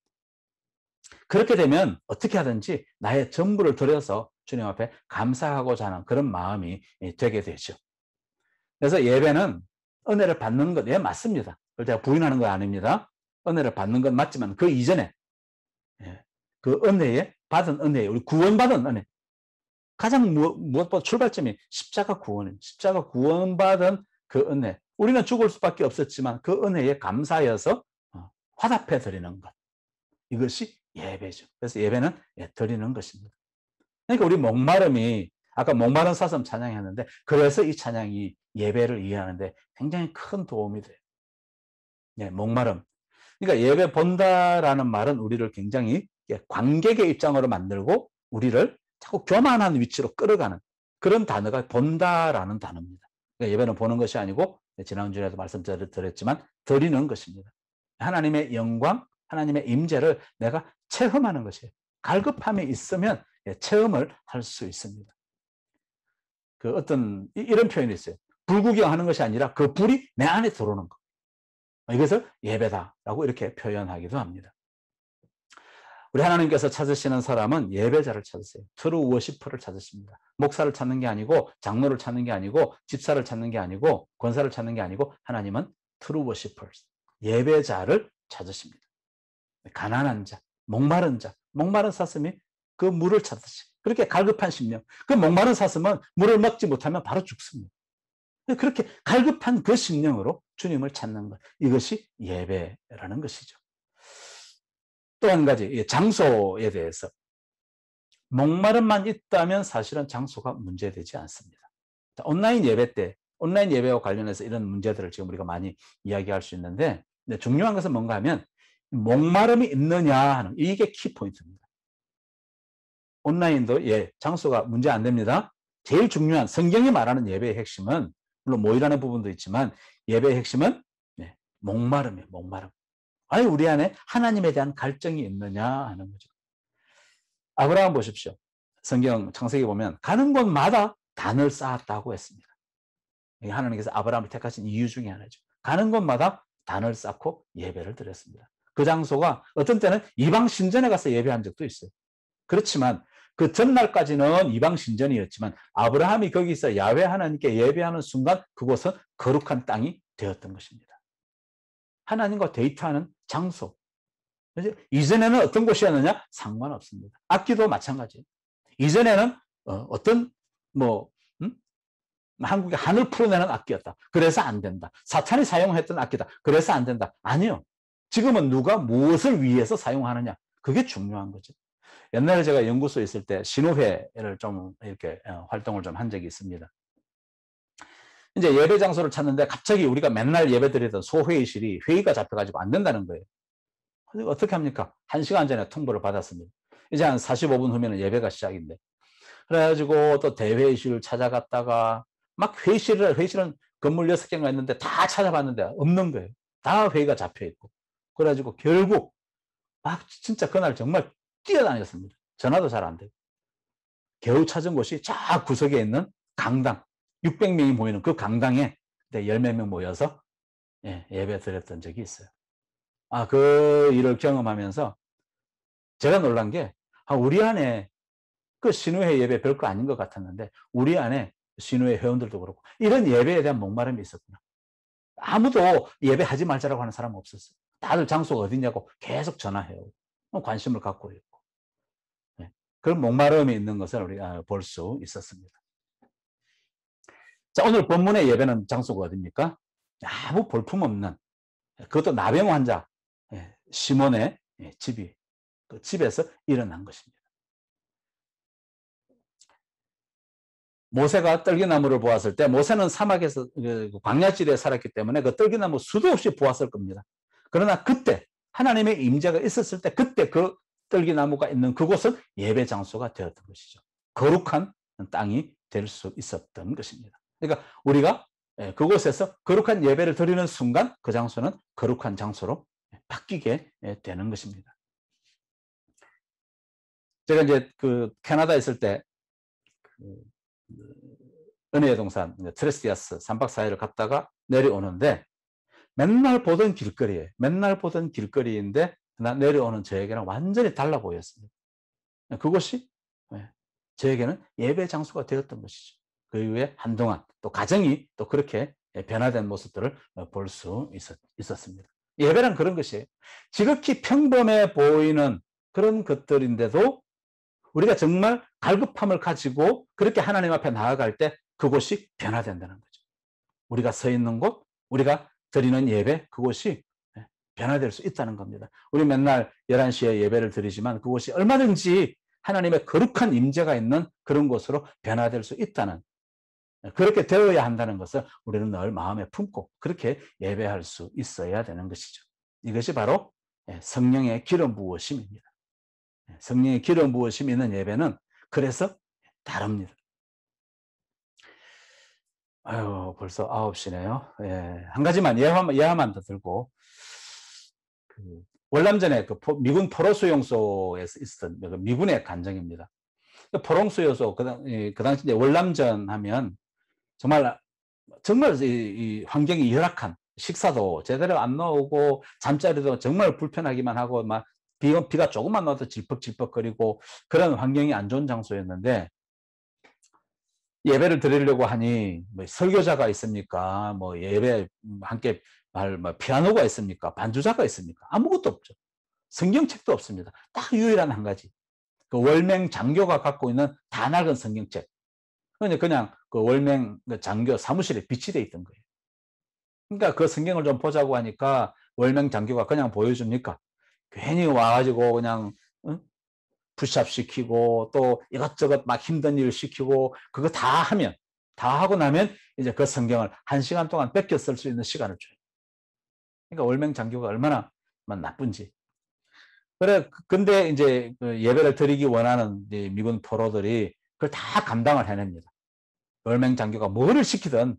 그렇게 되면 어떻게 하든지 나의 전부를 들여서 주님 앞에 감사하고자 하는 그런 마음이 되게 되죠. 그래서 예배는 은혜를 받는 것, 예, 맞습니다. 그걸 제가 부인하는 거 아닙니다. 은혜를 받는 건 맞지만 그 이전에 그 은혜에 받은 은혜에 우리 구원받은 은혜, 가장 무엇보다 출발점이 십자가 구원입니다. 십자가 구원받은 그 은혜, 우리는 죽을 수밖에 없었지만 그 은혜에 감사하여서 화답해 드리는 것, 이것이 예배죠. 그래서 예배는 드리는 것입니다. 그러니까 우리 목마름이, 아까 목마른 사슴 찬양했는데, 그래서 이 찬양이 예배를 이해하는데 굉장히 큰 도움이 돼요. 목마름. 그러니까 예배 본다라는 말은 우리를 굉장히 관객의 입장으로 만들고 우리를 자꾸 교만한 위치로 끌어가는 그런 단어가 본다라는 단어입니다. 그러니까 예배는 보는 것이 아니고, 지난주에도 말씀드렸지만 드리는 것입니다. 하나님의 영광, 하나님의 임재를 내가 체험하는 것이에요. 갈급함이 있으면 체험을 할 수 있습니다. 그 어떤 이런 표현이 있어요. 불구경하는 것이 아니라 그 불이 내 안에 들어오는 것. 이것을 예배다라고 이렇게 표현하기도 합니다. 우리 하나님께서 찾으시는 사람은 예배자를 찾으세요. 트루 워시퍼를 찾으십니다. 목사를 찾는 게 아니고, 장로를 찾는 게 아니고, 집사를 찾는 게 아니고, 권사를 찾는 게 아니고, 하나님은 트루 워시퍼스, 예배자를 찾으십니다. 가난한 자, 목마른 사슴이 그 물을 찾듯이, 그렇게 갈급한 심령, 그 목마른 사슴은 물을 먹지 못하면 바로 죽습니다. 그렇게 갈급한 그 심령으로 주님을 찾는 것, 이것이 예배라는 것이죠. 또 한 가지, 장소에 대해서. 목마름만 있다면 사실은 장소가 문제되지 않습니다. 온라인 예배 때, 온라인 예배와 관련해서 이런 문제들을 지금 우리가 많이 이야기할 수 있는데, 중요한 것은 뭔가 하면 목마름이 있느냐 하는, 이게 키포인트입니다. 온라인도 장소가 문제 안 됩니다. 제일 중요한, 성경이 말하는 예배의 핵심은, 물론 모이라는 부분도 있지만 예배의 핵심은 목마름이에요. 목마름. 아니, 우리 안에 하나님에 대한 갈증이 있느냐 하는 거죠. 아브라함 보십시오. 성경 창세기 보면 가는 곳마다 단을 쌓았다고 했습니다. 하나님께서 아브라함을 택하신 이유 중에 하나죠. 가는 곳마다 단을 쌓고 예배를 드렸습니다. 그 장소가 어떤 때는 이방 신전에 가서 예배한 적도 있어요. 그렇지만 그 전날까지는 이방 신전이었지만 아브라함이 거기서 야훼 하나님께 예배하는 순간 그곳은 거룩한 땅이 되었던 것입니다. 하나님과 데이트하는 장소. 이전에는 어떤 곳이었느냐? 상관없습니다. 악기도 마찬가지예요. 이전에는 어떤 한국의 한을 풀어내는 악기였다. 그래서 안 된다. 사탄이 사용했던 악기다. 그래서 안 된다. 아니요. 지금은 누가 무엇을 위해서 사용하느냐. 그게 중요한 거죠. 옛날에 제가 연구소에 있을 때 신호회를 좀 이렇게 활동을 좀 한 적이 있습니다. 이제 예배 장소를 찾는데 갑자기 우리가 맨날 예배 드리던 소회의실이 회의가 잡혀가지고 안 된다는 거예요. 어떻게 합니까? 1시간 전에 통보를 받았습니다. 이제 한 45분 후면 예배가 시작인데. 그래가지고 또 대회의실을 찾아갔다가 막 회의실은 건물 6개가 있는데 다 찾아봤는데 없는 거예요. 다 회의가 잡혀있고. 그래가지고 결국 막 진짜 그날 정말 뛰어다녔습니다. 전화도 잘 안 되고. 겨우 찾은 곳이 저 구석에 있는 강당, 600명이 모이는 그 강당에 10몇 명 모여서 예배 드렸던 적이 있어요. 그 일을 경험하면서 제가 놀란 게, 우리 안에 그 신우회 예배 별거 아닌 것 같았는데 우리 안에 신우회 회원들도 그렇고 이런 예배에 대한 목마름이 있었구나. 아무도 예배하지 말자라고 하는 사람은 없었어요. 다들 장소가 어디냐고 계속 전화해요. 관심을 갖고 있고. 그런 목마름이 있는 것을 우리가 볼 수 있었습니다. 자, 오늘 본문의 예배는 장소가 어디입니까? 아무 볼품없는, 그것도 나병 환자 시몬의 집이, 그 집에서 일어난 것입니다. 모세가 떨기나무를 보았을 때, 모세는 사막에서 광야지대에 살았기 때문에 그 떨기나무 수도 없이 보았을 겁니다. 그러나 그때 하나님의 임재가 있었을 때, 그때 그 떨기나무가 있는 그곳은 예배 장소가 되었던 것이죠. 거룩한 땅이 될 수 있었던 것입니다. 그러니까 우리가 그곳에서 거룩한 예배를 드리는 순간 그 장소는 거룩한 장소로 바뀌게 되는 것입니다. 제가 이제 그 캐나다에 있을 때 그 은혜의 동산 트레스티아스 3박 4일을 갔다가 내려오는데 맨날 보던 길거리에 맨날 보던 길거리인데 내려오는 저에게는 완전히 달라 보였습니다. 그것이 저에게는 예배 장소가 되었던 것이죠. 그 이후에 한동안 또 가정이 또 그렇게 변화된 모습들을 볼 수 있었습니다. 예배란 그런 것이에요. 지극히 평범해 보이는 그런 것들인데도 우리가 정말 갈급함을 가지고 그렇게 하나님 앞에 나아갈 때 그곳이 변화된다는 거죠. 우리가 서 있는 곳, 우리가 드리는 예배, 그곳이 변화될 수 있다는 겁니다. 우리 맨날 11시에 예배를 드리지만 그곳이 얼마든지 하나님의 거룩한 임재가 있는 그런 곳으로 변화될 수 있다는, 그렇게 되어야 한다는 것을 우리는 늘 마음에 품고 그렇게 예배할 수 있어야 되는 것이죠. 이것이 바로 성령의 기름 부으심입니다. 성령의 기름 부으심이 있는 예배는 그래서 다릅니다. 아유, 벌써 9시네요. 예, 한 가지만 예화만 더 들고, 그 월남전에 그 미군 포로 수용소에서 있었던 그 미군의 간정입니다. 포로 수용소 그 당시 이제 월남전 하면 정말 이 환경이 열악한, 식사도 제대로 안 나오고 잠자리도 정말 불편하기만 하고 막 비가 조금만 와도 질퍽질퍽거리고 그런 환경이 안 좋은 장소였는데, 예배를 드리려고 하니 뭐 설교자가 있습니까? 뭐 예배 함께 뭐 피아노가 있습니까? 반주자가 있습니까? 아무것도 없죠. 성경책도 없습니다. 딱 유일한 한 가지. 그 월맹 장교가 갖고 있는 다 낡은 성경책. 그냥 그 월맹 장교 사무실에 비치돼 있던 거예요. 그러니까 그 성경을 좀 보자고 하니까 월맹 장교가 그냥 보여줍니까? 괜히 와가지고 그냥 푸시업 시키고 또 이것저것 막 힘든 일 시키고 그거 다 하고 나면 이제 그 성경을 1시간 동안 뺏겨 쓸 수 있는 시간을 줘요. 그러니까 월맹 장교가 얼마나 나쁜지. 그래, 근데 이제 그 예배를 드리기 원하는 미군 포로들이 그걸 다 감당을 해냅니다. 월맹 장교가 뭐를 시키든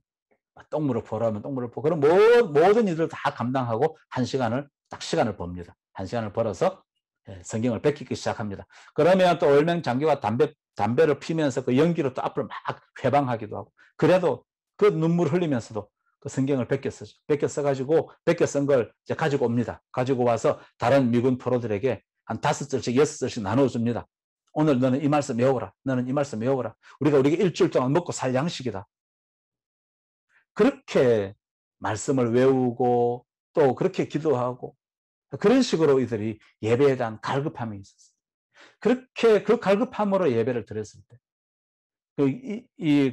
똥물을 보라면 똥물을 보고 그런 모든 일을 다 감당하고 1시간을 딱 시간을 봅니다. 1시간을 벌어서 성경을 뺏기기 시작합니다. 그러면 또 월맹 장교가 담배를 피면서 그 연기로 또 앞으로 막 회방하기도 하고, 그래도 그 눈물 흘리면서도 그 성경을 뺏겨 쓴 걸 이제 가지고 옵니다. 가지고 와서 다른 미군 포로들에게 한 5절씩 6절씩 나눠줍니다. 오늘 너는 이 말씀 외워라. 너는 이 말씀 외워라. 우리가 일주일 동안 먹고 살 양식이다. 그렇게 말씀을 외우고 또 그렇게 기도하고 그런 식으로 이들이 예배에 대한 갈급함이 있었어요. 그렇게 그 갈급함으로 예배를 드렸을 때,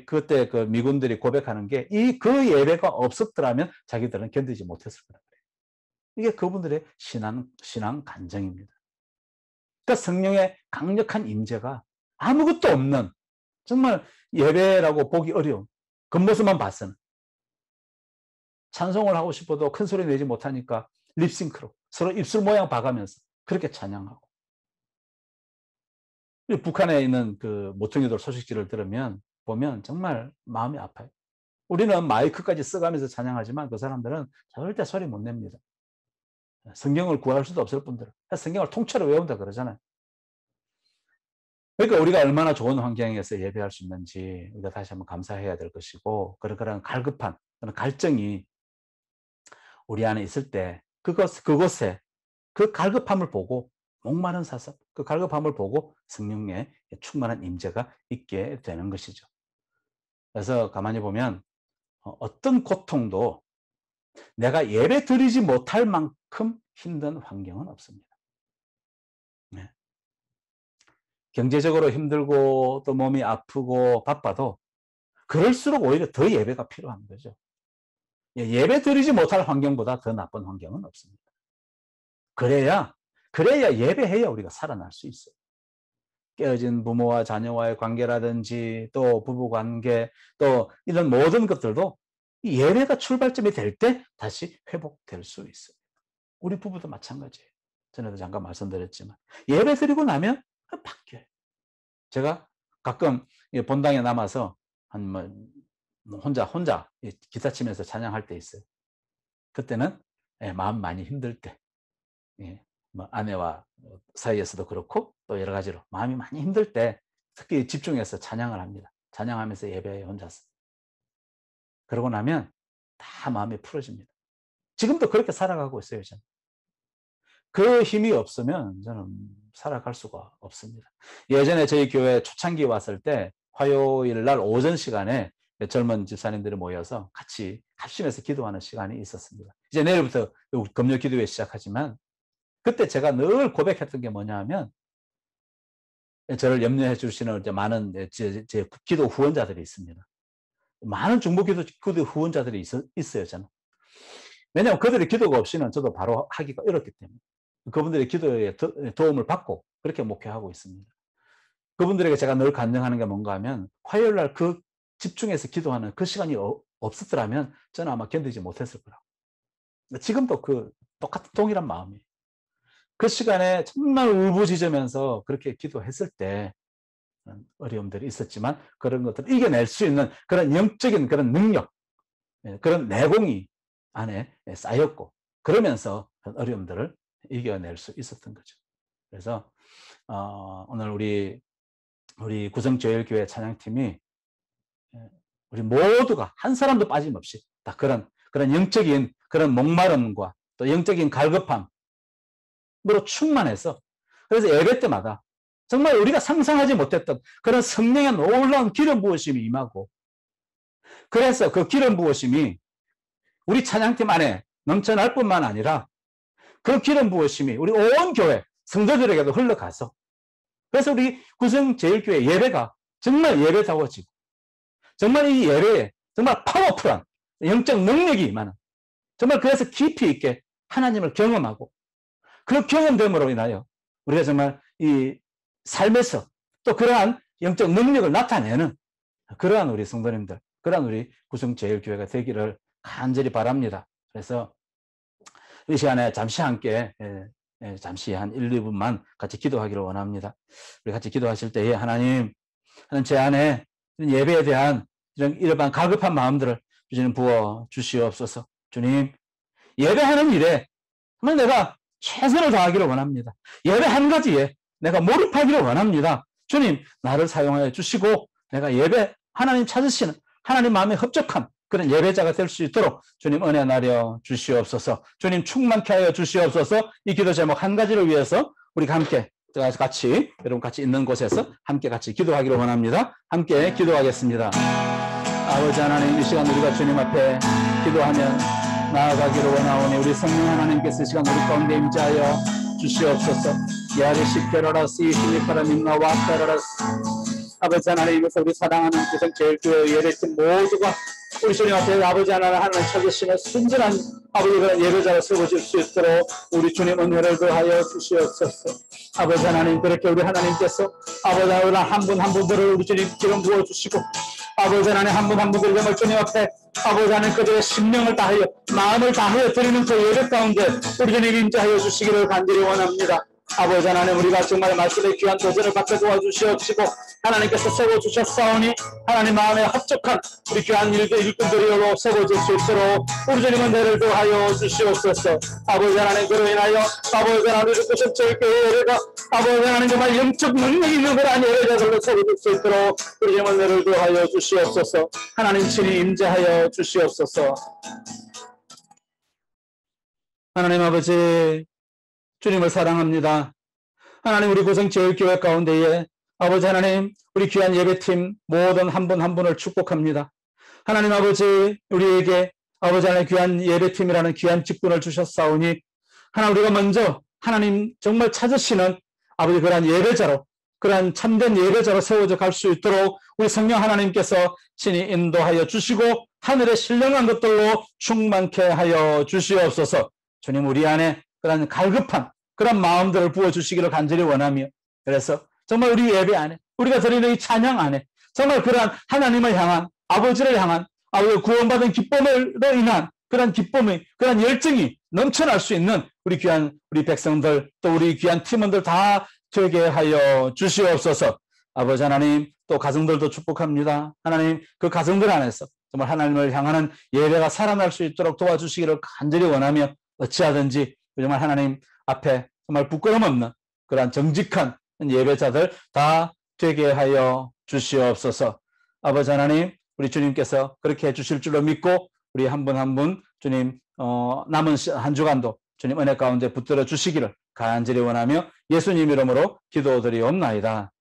그때 그 미군들이 고백하는 게 그 예배가 없었더라면 자기들은 견디지 못했을 거라고 그래요. 이게 그분들의 신앙 간증입니다. 그러니까 성령의 강력한 임재가 아무것도 없는, 정말 예배라고 보기 어려운 겉모습만 봤으는, 찬송을 하고 싶어도 큰 소리 내지 못하니까 립싱크로 서로 입술 모양 봐가면서 그렇게 찬양하고, 북한에 있는 그 모퉁이들 소식지를 보면 정말 마음이 아파요. 우리는 마이크까지 써가면서 찬양하지만 그 사람들은 절대 소리 못 냅니다. 성경을 구할 수도 없을 뿐더러 성경을 통째로 외운다 그러잖아요. 그러니까 우리가 얼마나 좋은 환경에서 예배할 수 있는지 우리가 다시 한번 감사해야 될 것이고, 그런 갈급한 그런 갈증이 우리 안에 있을 때 그곳에 그 갈급함을 보고, 목마른 사슴, 그 갈급함을 보고 성령의 충만한 임재가 있게 되는 것이죠. 그래서 가만히 보면 어떤 고통도 내가 예배 드리지 못할 만큼 힘든 환경은 없습니다. 네. 경제적으로 힘들고 또 몸이 아프고 바빠도 그럴수록 오히려 더 예배가 필요한 거죠. 예배 드리지 못할 환경보다 더 나쁜 환경은 없습니다. 그래야 예배해야 우리가 살아날 수 있어요. 깨어진 부모와 자녀와의 관계라든지 또 부부관계 또 이런 모든 것들도 예배가 출발점이 될 때 다시 회복될 수 있어요. 우리 부부도 마찬가지예요. 전에도 잠깐 말씀드렸지만 예배 드리고 나면 바뀌어요. 제가 가끔 본당에 남아서 혼자 기타 치면서 찬양할 때 있어요. 그때는 마음 많이 힘들 때 뭐 아내와 사이에서도 그렇고 또 여러 가지로 마음이 많이 힘들 때 특히 집중해서 찬양을 합니다. 찬양하면서 예배에 혼자서. 그러고 나면 다 마음이 풀어집니다. 지금도 그렇게 살아가고 있어요, 저는. 그 힘이 없으면 저는 살아갈 수가 없습니다. 예전에 저희 교회 초창기 왔을 때 화요일 날 오전 시간에 젊은 집사님들이 모여서 같이 합심해서 기도하는 시간이 있었습니다. 이제 내일부터 금요 기도회 시작하지만 그때 제가 늘 고백했던 게 뭐냐 하면 저를 염려해 주시는 이제 많은 제 기도 후원자들이 있습니다. 많은 중보기도 후원자들이 있어요, 저는. 왜냐하면 그들의 기도가 없이는 저도 바로 하기가 어렵기 때문에. 그분들의 기도에 도움을 받고 그렇게 목회하고 있습니다. 그분들에게 제가 늘 간증하는 게 뭔가 하면 화요일 날 그 집중해서 기도하는 그 시간이 없었더라면 저는 아마 견디지 못했을 거라고. 지금도 그 똑같은 동일한 마음이에요. 그 시간에 정말 울부짖으면서 그렇게 기도했을 때 어려움들이 있었지만 그런 것들을 이겨낼 수 있는 그런 영적인 그런 능력, 그런 내공이 안에 쌓였고 그러면서 어려움들을 이겨낼 수 있었던 거죠. 그래서 오늘 우리 구성조일교회 찬양팀이 우리 모두가 한 사람도 빠짐없이 다 그런 영적인 그런 목마름과 또 영적인 갈급함으로 충만해서 그래서 예배 때마다 정말 우리가 상상하지 못했던 그런 성령의 놀라운 기름 부으심이 임하고 그래서 그 기름 부으심이 우리 찬양팀 안에 넘쳐날 뿐만 아니라 그 기름 부으심이 우리 온 교회 성도들에게도 흘러가서 그래서 우리 구성제일교회 예배가 정말 예배다워지고 정말 이 예배에 정말 파워풀한 영적 능력이 임하는 정말 그래서 깊이 있게 하나님을 경험하고 그 경험됨으로 인하여 우리가 정말 이 삶에서 또 그러한 영적 능력을 나타내는 그러한 우리 성도님들, 그러한 우리 구성제일교회가 되기를 간절히 바랍니다. 그래서 이 시간에 잠시 함께 잠시 한 1, 2분만 같이 기도하기를 원합니다. 우리 같이 기도하실 때에 하나님 제 안에 예배에 대한 이러한 갈급한 마음들을 주님 부어 주시옵소서. 주님 예배하는 일에 정말 내가 최선을 다하기를 원합니다. 예배 한 가지에 내가 몰입하기를 원합니다. 주님 나를 사용하여 주시고 내가 예배 하나님 찾으시는 하나님 마음에 합족한 그런 예배자가 될 수 있도록 주님 은혜 나려 주시옵소서. 주님 충만케 하여 주시옵소서. 이 기도 제목 한 가지를 위해서 우리가 함께 같이 여러분 같이 있는 곳에서 함께 같이 기도하기를 원합니다. 함께 기도하겠습니다. 아버지 하나님 이 시간 우리가 주님 앞에 기도하며 나아가기를 원하오니 우리 성령 하나님께서 이 시간 우리 가운데 임재하여 주시옵소서. 야리시케라라 시시리파라 민나와 따라라 아버지 하나님께서 우리 사랑하는 구성제일교회 예배팀 모두가 우리 주님 앞에 아버지 하나님 찾으시는 순전한 아버지 그런 예배자로 세워질 수 있도록 우리 주님 은혜를 더하여 주시옵소서. 아버지 하나님 그렇게 우리 하나님께서 아버지 하나님 한 분 한 분들을 우리 주님 기름 부어주시고 아버지 하나님 한 분 한 분들을 정말 주님 앞에 아버지 하나님 그들의 심령을 다하여 마음을 다하여 드리는 그 예배 가운데 우리 주님 임재하여 주시기를 간절히 원합니다. 아버지 하나님 우리가 정말 말씀의 귀한 도전을 받게 도와주시옵시고 하나님께서 세워주셨사오니 하나님 마음에 합족한 우리 귀한 일꾼들이로 세워질 수 있도록 우리 주님은 은혜를 더하여 주시옵소서. 아버지 하나님 그로 인하여 아버지 하나님 우리 구성제일교회 예배가 아버지 하나님 정말 영적 능력이 있는 그러한 예배자들로 세워질 수 있도록 우리 주님은 은혜를 더하여 주시옵소서. 하나님 친히 임재하여 주시옵소서. 하나님 아버지 주님을 사랑합니다. 하나님 우리 구성제일교회 가운데에 아버지 하나님 우리 귀한 예배팀 모든 한 분 한 분을 축복합니다. 하나님 아버지 우리에게 아버지 하나님 귀한 예배팀이라는 귀한 직분을 주셨사오니 하나님 우리가 먼저 하나님 정말 찾으시는 아버지 그러한 예배자로 그러한 참된 예배자로 세워져 갈 수 있도록 우리 성령 하나님께서 친히 인도하여 주시고 하늘의 신령한 것들로 충만케 하여 주시옵소서. 주님 우리 안에 그런 갈급한 그런 마음들을 부어주시기를 간절히 원하며 그래서 정말 우리 예배 안에 우리가 드리는 이 찬양 안에 정말 그러한 하나님을 향한 아버지를 향한 아버지 구원받은 기쁨으로 인한 그런 기쁨의 그런 열정이 넘쳐날 수 있는 우리 귀한 우리 백성들 또 우리 귀한 팀원들 다 되게 하여 주시옵소서. 아버지 하나님 또 가정들도 축복합니다. 하나님 그 가정들 안에서 정말 하나님을 향하는 예배가 살아날 수 있도록 도와주시기를 간절히 원하며 어찌하든지 정말 하나님 앞에 정말 부끄럼 없는 그러한 정직한 예배자들 다 되게 하여 주시옵소서. 아버지 하나님, 우리 주님께서 그렇게 해주실 줄로 믿고 우리 한 분 한 분 주님 남은 한 주간도 주님 은혜 가운데 붙들어 주시기를 간절히 원하며 예수님 이름으로 기도드리옵나이다.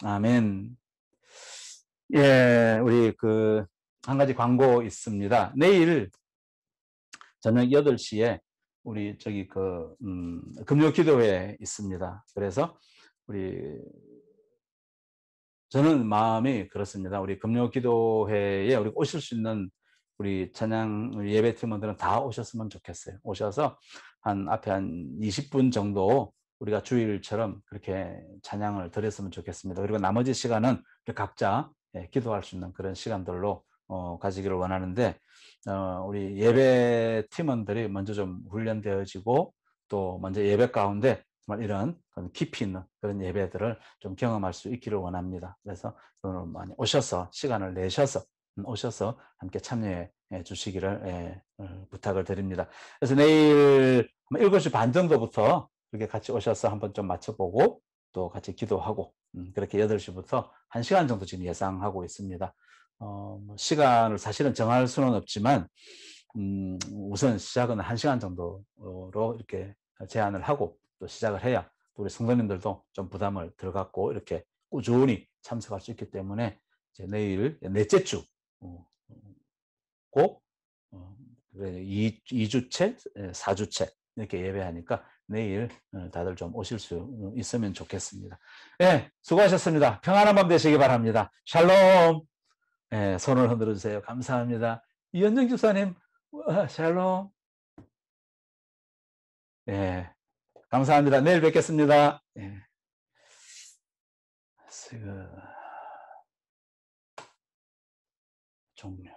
아멘. 예, 우리 한 가지 광고 있습니다. 내일 저녁 8시에 우리 금요 기도회 있습니다. 그래서 저는 마음이 그렇습니다. 우리 금요 기도회에 우리 오실 수 있는 우리 찬양 예배 팀원들은 다 오셨으면 좋겠어요. 오셔서 앞에 한 20분 정도 우리가 주일처럼 그렇게 찬양을 드렸으면 좋겠습니다. 그리고 나머지 시간은 각자 기도할 수 있는 그런 시간들로 가지기를 원하는데, 우리 예배 팀원들이 먼저 좀 훈련되어지고 또 먼저 예배 가운데 정말 이런 깊이 있는 그런 예배들을 좀 경험할 수 있기를 원합니다. 그래서 오늘 많이 오셔서 시간을 내셔서 오셔서 함께 참여해 주시기를 부탁을 드립니다. 그래서 내일 7시 반 정도부터 그렇게 같이 오셔서 한번 좀 맞춰보고 또 같이 기도하고 그렇게 8시부터 1시간 정도 지금 예상하고 있습니다. 시간을 사실은 정할 수는 없지만 우선 시작은 1시간 정도로 이렇게 제한을 하고 또 시작을 해야 우리 성도님들도 좀 부담을 덜 갖고 이렇게 꾸준히 참석할 수 있기 때문에 이제 내일 넷째 주 고 2주째, 4주째 이렇게 예배하니까 내일 다들 좀 오실 수 있으면 좋겠습니다. 네, 수고하셨습니다. 평안한 밤 되시기 바랍니다. 샬롬. 네, 손을 흔들어 주세요. 감사합니다. 이현정 집사님, 샬롬. 네, 감사합니다. 내일 뵙겠습니다. 네. 종료.